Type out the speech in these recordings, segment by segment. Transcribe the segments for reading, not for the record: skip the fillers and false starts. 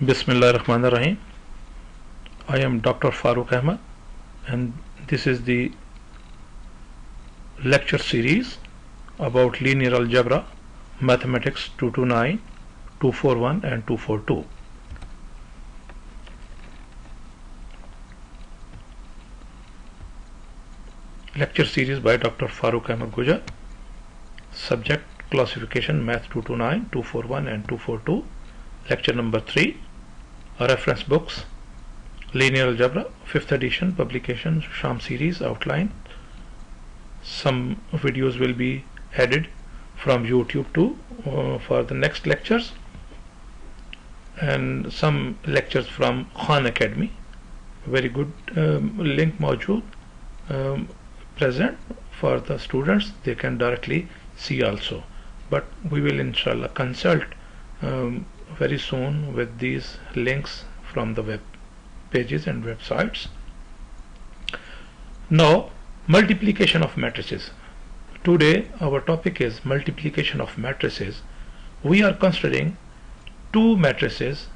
Bismillahirrahmanirrahim. I am Dr. Farooq Ahmad, and this is the lecture series about linear algebra, mathematics 229, 241 and 242. Lecture series by Dr. Farooq Ahmad Gujar. Subject classification math 229, 241 and 242. Lecture number 3. Reference books, linear algebra, 5th edition, publication, Sham series, outline. Some videos will be added from YouTube too for the next lectures, and some lectures from Khan Academy. Very good link मौजूद present for the students. They can directly see also, but we will inshallah consult very soon with these links from the web pages and websites. Now, multiplication of matrices. Today our topic is multiplication of matrices. We are considering two matrices,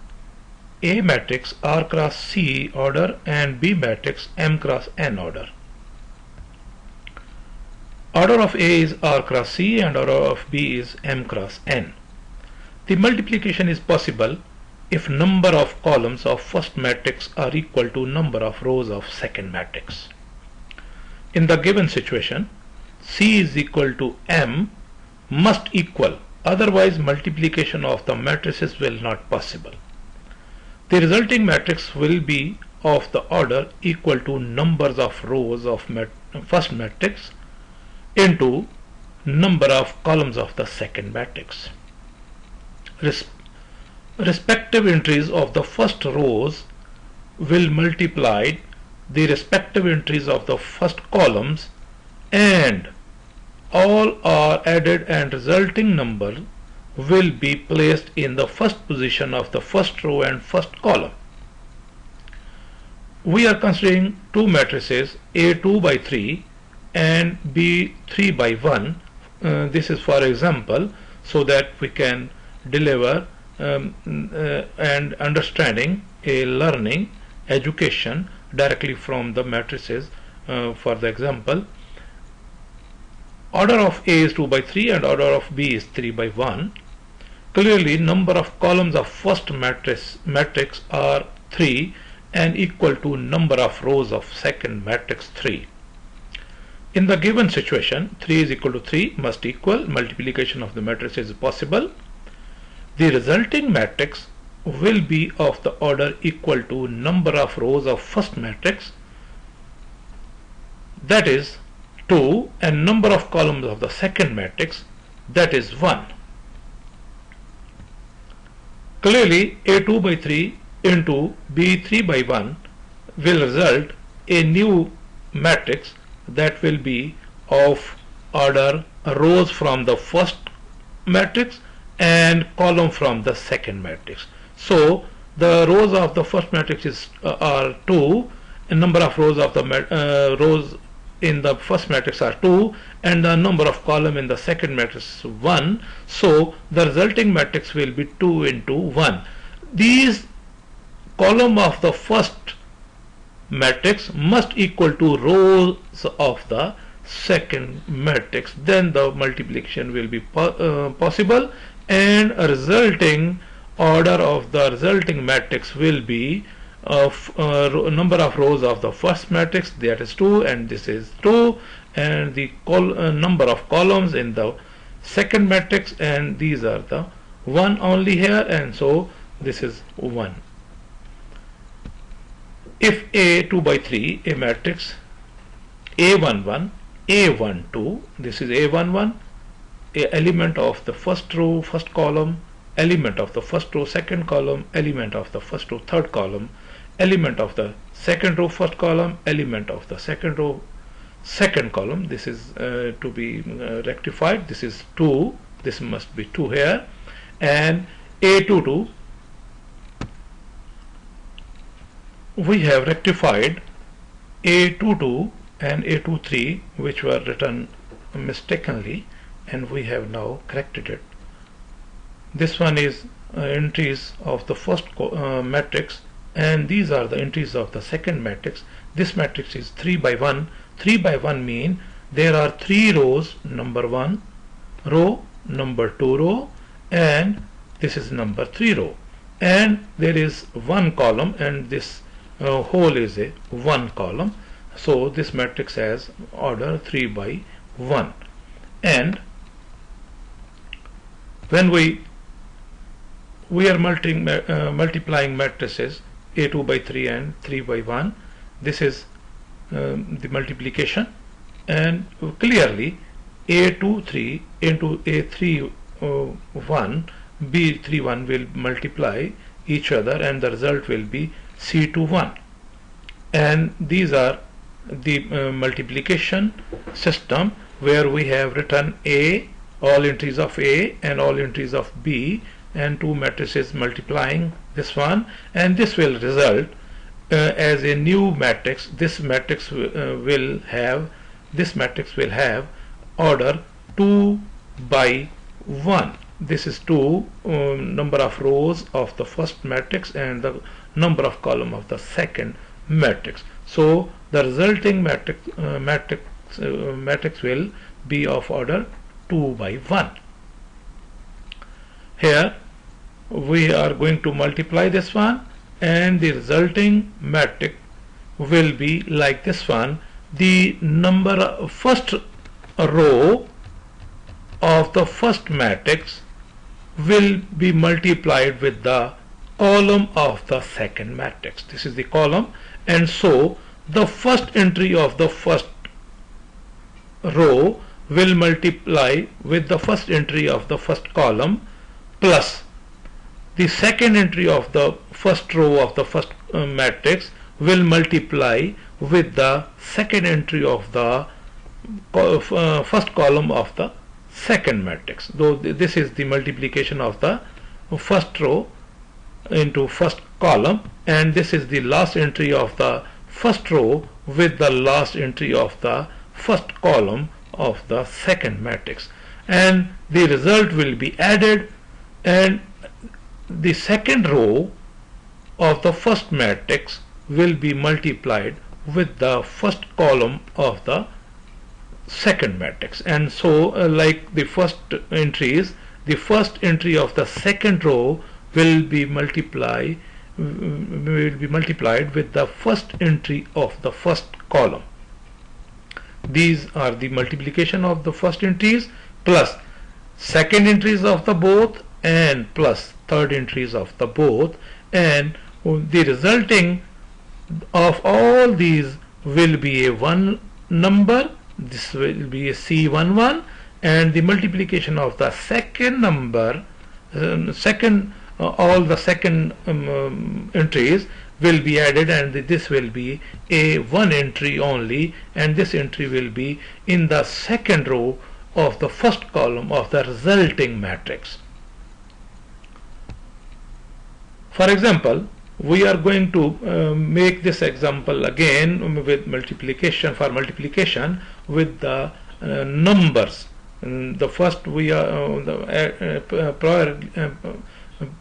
A matrix R cross C order and B matrix M cross N order. Order of A is R cross C and order of B is M cross N. The multiplication is possible if number of columns of first matrix are equal to number of rows of second matrix. In the given situation, C is equal to M must equal, otherwise multiplication of the matrices will not possible. The resulting matrix will be of the order equal to numbers of rows of first matrix into number of columns of the second matrix. Respective entries of the first rows will multiply the respective entries of the first columns, and all are added and resulting number will be placed in the first position of the first row and first column. We are considering two matrices, A 2 by 3 and B 3 by 1. This is for example, so that we can deliver and understanding a learning education directly from the matrices. For the example, order of A is 2 by 3 and order of B is 3 by 1. Clearly number of columns of first matrix are 3 and equal to number of rows of second matrix 3. In the given situation, 3 is equal to 3 must equal, multiplication of the matrices is possible. The resulting matrix will be of the order equal to number of rows of first matrix, that is 2, and number of columns of the second matrix, that is 1. Clearly A 2 by 3 into B 3 by 1 will result a new matrix that will be of order rows from the first matrix and column from the second matrix. So the rows of the first matrix are 2, and number of rows of the rows in the first matrix are 2, and the number of column in the second matrix is 1. So the resulting matrix will be 2 into 1. These column of the first matrix must equal to rows of the second matrix, then the multiplication will be possible, and a resulting order of the resulting matrix will be of number of rows of the first matrix, that is 2, and this is 2, and the number of columns in the second matrix, and these are the 1 only here, and so this is 1. If A 2 by 3, a matrix A11, A12, this is A11, a element of the first row, first column, element of the first row, second column, element of the first row, third column, element of the second row, first column, element of the second row, second column. This is to be rectified. This is 2. This must be 2 here. And A22, we have rectified A22 and A23, which were written mistakenly, and we have now corrected it. This one is entries of the first matrix, and these are the entries of the second matrix. This matrix is 3 by 1. 3 by 1 mean there are 3 rows, number 1 row, number 2 row, and this is number 3 row, and there is 1 column, and this whole is a 1 column. So this matrix has order 3 by 1. And when we are multiplying matrices A2 by 3 and 3 by 1, this is the multiplication, and clearly A2 3 into A3 1, B3 1 will multiply each other, and the result will be C2 1. And these are the multiplication system where we have written A, all entries of A and all entries of B, and two matrices multiplying this one, and this will result as a new matrix. This matrix will have order 2 by 1. This is 2 number of rows of the first matrix and the number of column of the second matrix. So the resulting matrix will be of order 2 by 1. Here we are going to multiply this one, and the resulting matrix will be like this one. The number first row of the first matrix will be multiplied with the column of the second matrix. This is the column, and so the first entry of the first row will multiply with the first entry of the first column plus the second entry of the first row of the first matrix will multiply with the second entry of the first column of the second matrix. Though this is the multiplication of the first row into first column, and this is the last entry of the first row with the last entry of the first column of the second matrix, and the result will be added, and the second row of the first matrix will be multiplied with the first column of the second matrix. And so like the first entries, the first entry of the second row will be multiplied with the first entry of the first column. These are the multiplication of the first entries plus second entries of the both and plus third entries of the both, and the resulting of all these will be a one number. This will be a C11, and the multiplication of the second number, all the second entries will be added, and this will be a one entry only, and this entry will be in the second row of the first column of the resulting matrix. For example, we are going to make this example again with multiplication, for multiplication with the numbers. The first we are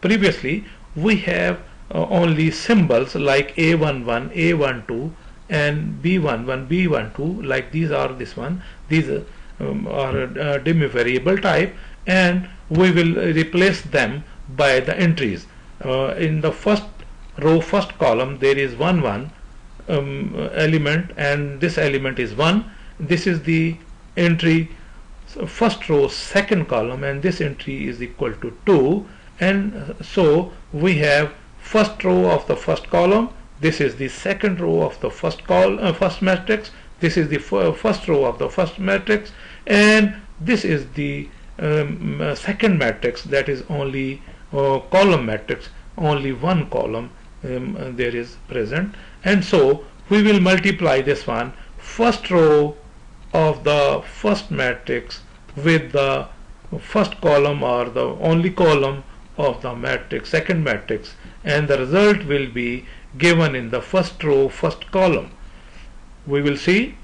previously we have only symbols like A11, A12 and B11, B12, like these are this one. These are demi variable type, and we will replace them by the entries. In the first row, first column, there is 1 1 element, and this element is 1. This is the entry first row second column, and this entry is equal to 2. And so we have first row of the first column, this is the second row of the first matrix, this is the first row of the first matrix, and this is the second matrix, that is only column matrix, only one column there is present. And so we will multiply this one, first row of the first matrix with the first column or the only column of the matrix, second matrix, and the result will be given in the first row, first column. We will see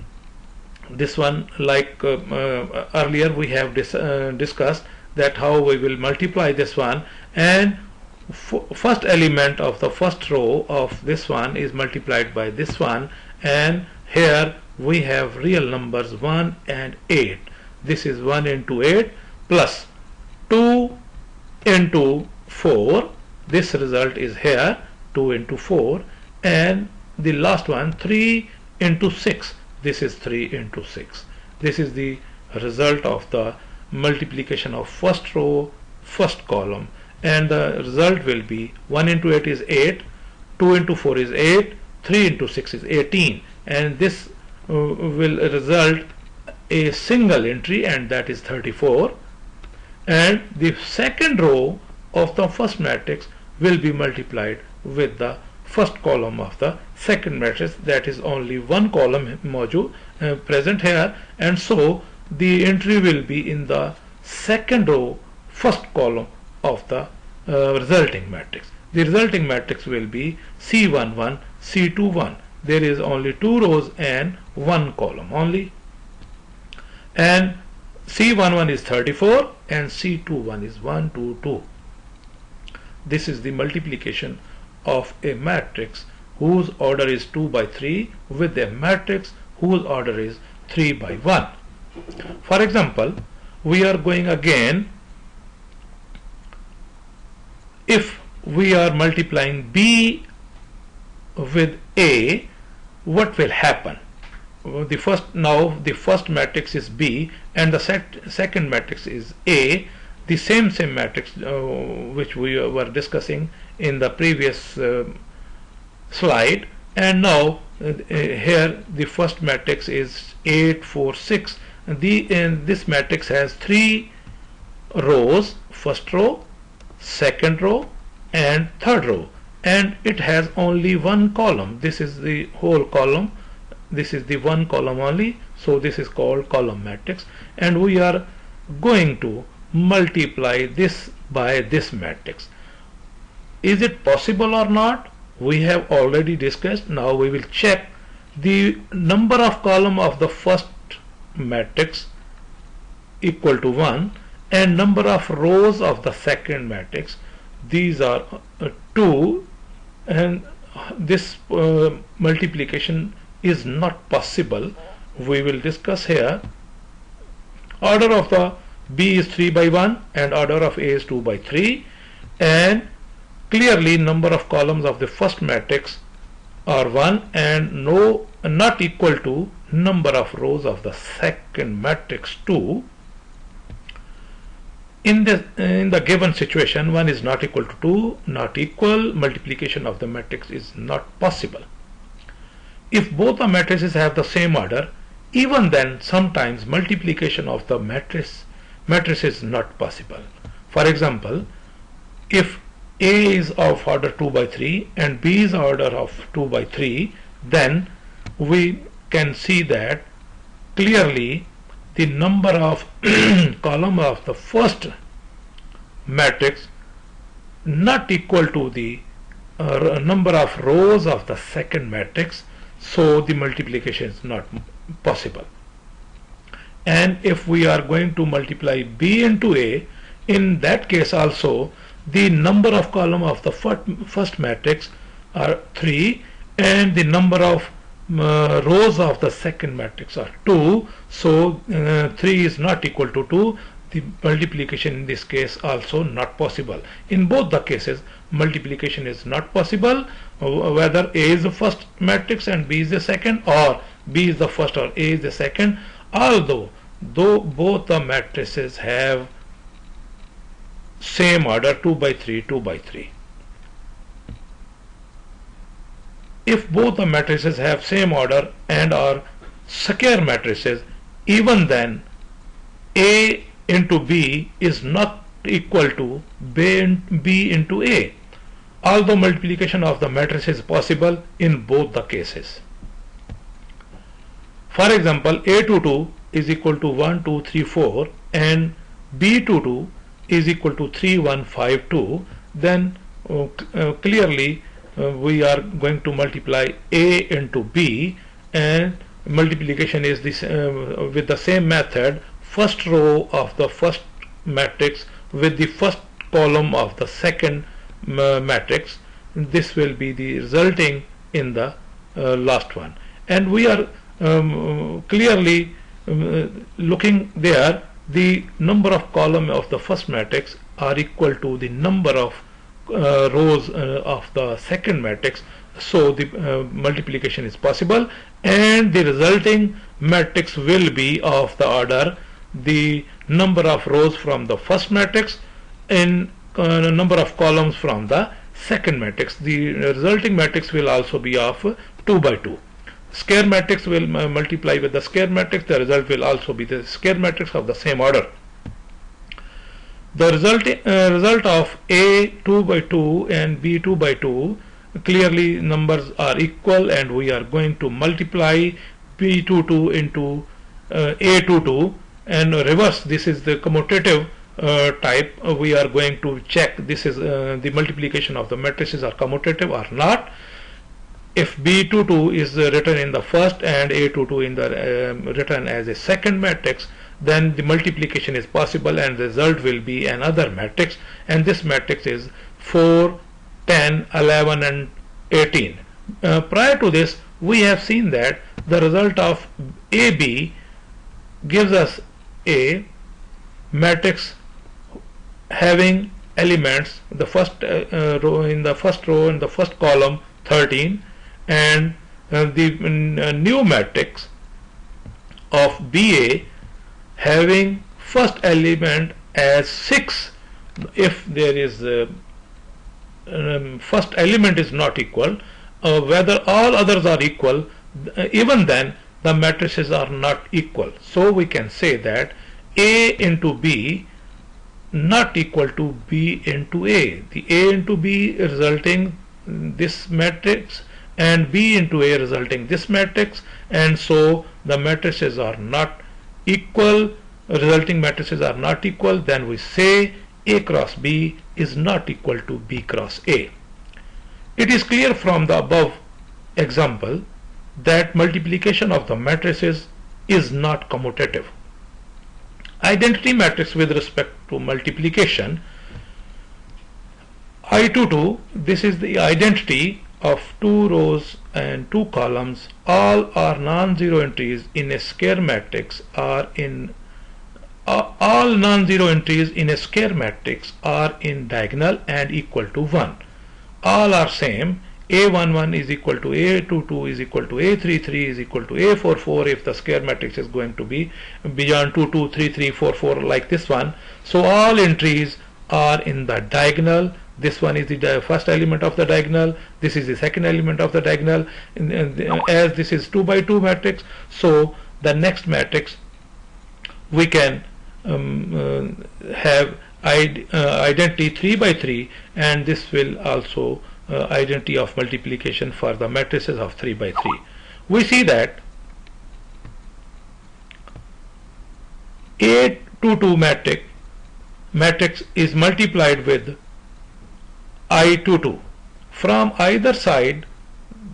this one like earlier we have discussed that how we will multiply this one, and first element of the first row of this one is multiplied by this one, and here we have real numbers 1 and 8. This is 1 into 8 plus 2 into 4. This result is here 2 into 4, and the last one 3 into 6. This is 3 into 6. This is the result of the multiplication of first row, first column, and the result will be 1 into 8 is 8, 2 into 4 is 8, 3 into 6 is 18, and this will result a single entry, and that is 34. And the second row of the first matrix will be multiplied with the first column of the second matrix. That is only one column present here, and so the entry will be in the second row, first column of the resulting matrix. The resulting matrix will be C11, C21. There is only two rows and one column only, and C11 is 34 and C21 is 1, 2, 2. This is the multiplication of a matrix whose order is 2 by 3 with a matrix whose order is 3 by 1. For example, we are going again. If we are multiplying B with A, what will happen? The first matrix is B and the second matrix is A, the same matrix which we were discussing in the previous slide, and now here the first matrix is 8, 4, 6. And this matrix has three rows: first row, second row, and third row, and it has only one column. This is the whole column. This is the one column only, so this is called column matrix, and we are going to multiply this by this matrix. Is it possible or not? We have already discussed. Now we will check the number of column of the first matrix equal to 1 and number of rows of the second matrix. These are 2, and this multiplication is not possible. We will discuss here. Order of the B is 3 by 1 and order of A is 2 by 3, and clearly number of columns of the first matrix are 1 and not equal to number of rows of the second matrix 2. In the given situation, 1 is not equal to 2, not equal, multiplication of the matrix is not possible. If both the matrices have the same order, even then sometimes multiplication of the matrix is not possible. For example, if A is of order 2 by 3 and B is order of 2 by 3, then we can see that clearly the number of column of the first matrix not equal to the number of rows of the second matrix, so the multiplication is not possible. And if we are going to multiply B into A, in that case also the number of column of the first matrix are 3 and the number of rows of the second matrix are 2, so 3 is not equal to 2. The multiplication in this case also not possible. In both the cases multiplication is not possible, whether A is the first matrix and B is the second, or B is the first or A is the second, although both the matrices have same order 2 by 3, 2 by 3. If both the matrices have same order and are square matrices, even then A into B is not equal to B into A, although multiplication of the matrix is possible in both the cases. For example, A22 is equal to 1, 2, 3, 4 and B22 is equal to 3, 1, 5, 2, then clearly we are going to multiply A into B, and multiplication is this with the same method: first row of the first matrix with the first column of the second matrix, this will be the resulting in the last one. And we are clearly looking there, the number of columns of the first matrix are equal to the number of rows of the second matrix, so the multiplication is possible, and the resulting matrix will be of the order the number of rows from the first matrix and number of columns from the second matrix. The resulting matrix will also be of 2 by 2. Square matrix will multiply with the square matrix. The result will also be the square matrix of the same order. The result of A 2 by 2 and B 2 by 2, clearly numbers are equal, and we are going to multiply B22 into A22 and reverse. This is the commutative type. We are going to check this is the multiplication of the matrices are commutative or not. If B22 is written in the first and A22 in the written as a second matrix, then the multiplication is possible and the result will be another matrix, and this matrix is 4, 10, 11 and 18. Prior to this, we have seen that the result of AB gives us a matrix having elements, the first row in the first column 13, and the new matrix of BA having first element as 6 if there is first element is not equal, whether all others are equal, even then the matrices are not equal. So we can say that A into B not equal to B into A. The A into B resulting this matrix and B into A resulting this matrix, and so the matrices are not equal, resulting matrices are not equal. Then we say A cross B is not equal to B cross A. It is clear from the above example that multiplication of the matrices is not commutative. Identity matrix with respect to multiplication, I22, this is the identity of 2 rows and 2 columns. All are non-zero entries in a square matrix are in all non-zero entries in a square matrix are in diagonal and equal to 1. All are same. A11 is equal to A22 is equal to A33 is equal to A44 if the square matrix is going to be beyond 2, 2, 3, 3, 4, 4 like this one. So all entries are in the diagonal. This one is the first element of the diagonal, this is the second element of the diagonal, as this is 2 by 2 matrix. So the next matrix we can have identity 3 by 3, and this will also identity of multiplication for the matrices of 3 by 3. We see that A22 matrix is multiplied with I22 from either side.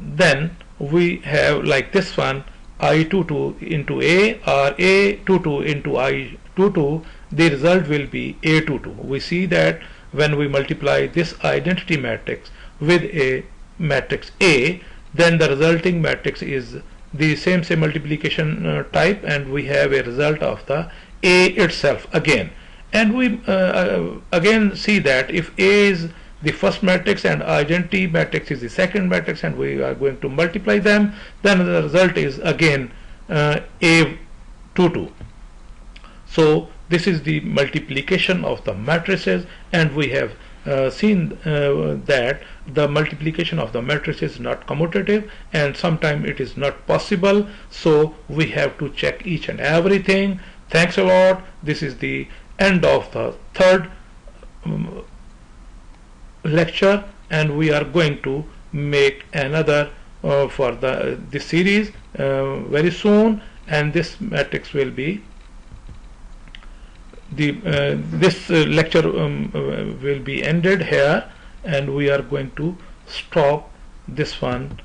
Then we have like this one, I22 into A or A22 into I22. The result will be A22. We see that when we multiply this identity matrix with a matrix A, then the resulting matrix is the same multiplication type, and we have a result of the A itself again. And we again see that if A is the first matrix and identity matrix is the second matrix, and we are going to multiply them, then the result is again A22. So this is the multiplication of the matrices, and we have seen that the multiplication of the matrices is not commutative, and sometimes it is not possible. So we have to check each and everything. Thanks a lot. This is the end of the third lecture, and we are going to make another for this series very soon, and this matrix will be this lecture will be ended here, and we are going to stop this one